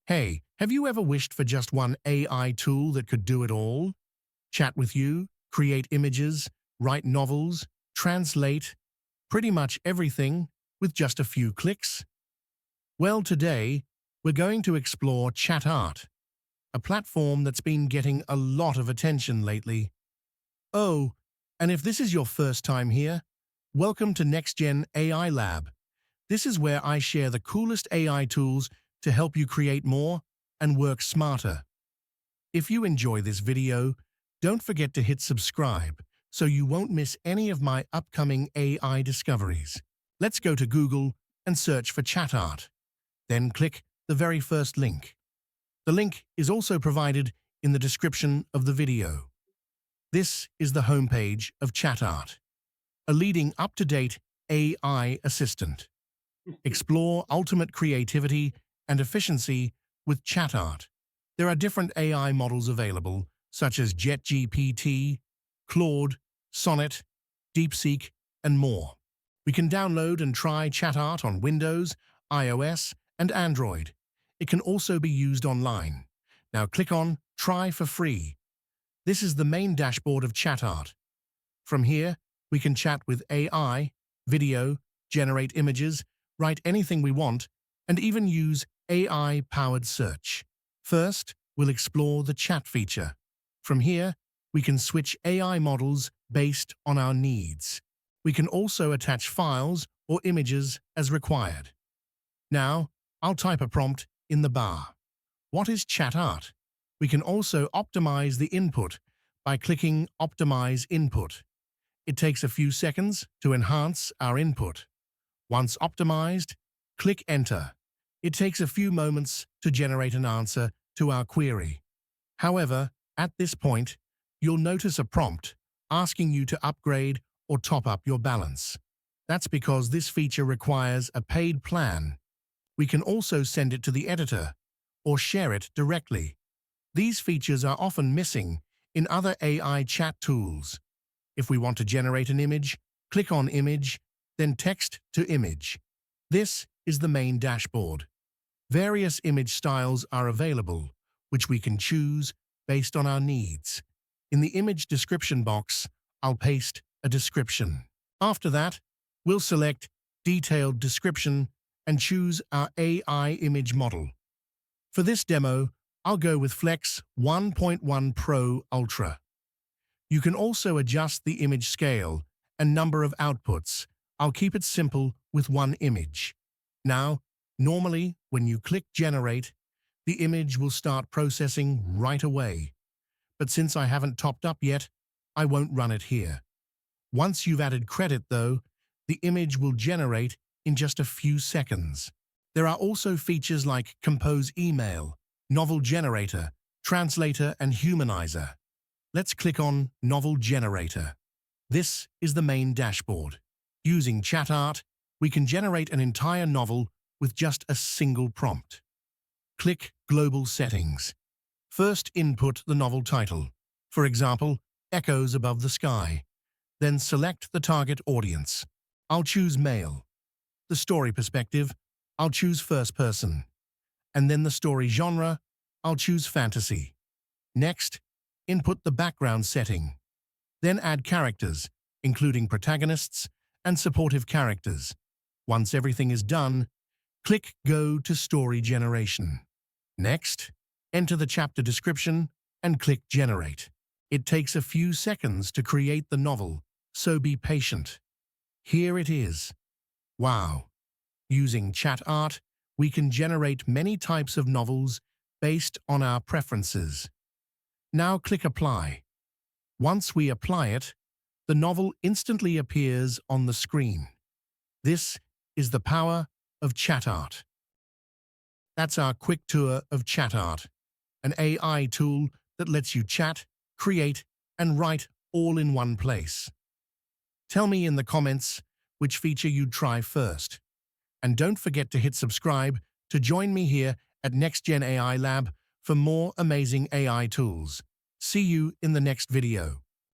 Hey, have you ever wished for just one AI tool that could do it all? Chat with you, create images, write novels, translate, pretty much everything with just a few clicks? Well, today, we're going to explore ChatArt, a platform that's been getting a lot of attention lately. Oh, and if this is your first time here, welcome to Next Gen AI Lab. This is where I share the coolest AI tools to help you create more and work smarter. If you enjoy this video, don't forget to hit subscribe so you won't miss any of my upcoming AI discoveries. Let's go to Google and search for ChatArt. Then click the very first link. The link is also provided in the description of the video. This is the homepage of ChatArt, a leading up-to-date AI assistant. Explore ultimate creativity and efficiency with ChatArt. There are different AI models available, such as JetGPT, Claude, Sonnet, DeepSeek, and more. We can download and try ChatArt on Windows, iOS, and Android. It can also be used online. Now click on Try for free. This is the main dashboard of ChatArt. From here, we can chat with AI, video, generate images, write anything we want, and even use AI-powered search. First, we'll explore the chat feature. From here, we can switch AI models based on our needs. We can also attach files or images as required. Now, I'll type a prompt in the bar. What is ChatArt? We can also optimize the input by clicking Optimize Input. It takes a few seconds to enhance our input. Once optimized, click Enter. It takes a few moments to generate an answer to our query. However, at this point, you'll notice a prompt asking you to upgrade or top up your balance. That's because this feature requires a paid plan. We can also send it to the editor or share it directly. These features are often missing in other AI chat tools. If we want to generate an image, click on Image, then Text to Image. This is the main dashboard. Various image styles are available, which we can choose based on our needs. In the image description box, I'll paste a description. After that, we'll select Detailed Description and choose our AI image model. For this demo, I'll go with Flex 1.1 Pro Ultra. You can also adjust the image scale and number of outputs. I'll keep it simple with one image. Now, normally, when you click Generate, the image will start processing right away. But since I haven't topped up yet, I won't run it here. Once you've added credit, though, the image will generate in just a few seconds. There are also features like Compose Email, Novel Generator, Translator, and Humanizer. Let's click on Novel Generator. This is the main dashboard. Using ChatArt, we can generate an entire novel with just a single prompt. Click Global Settings. First, input the novel title. For example, Echoes Above the Sky. Then select the target audience. I'll choose male. The story perspective, I'll choose first person. And then the story genre, I'll choose fantasy. Next, input the background setting. Then add characters, including protagonists and supportive characters. Once everything is done, click Go to Story Generation. Next, enter the chapter description and click Generate. It takes a few seconds to create the novel, so be patient. Here it is. Wow! Using ChatArt, we can generate many types of novels based on our preferences. Now click Apply. Once we apply it, the novel instantly appears on the screen. This is the power of ChatArt. That's our quick tour of ChatArt, an AI tool that lets you chat, create, and write all in one place. Tell me in the comments which feature you'd try first. And don't forget to hit subscribe to join me here at Next Gen AI Lab for more amazing AI tools. See you in the next video.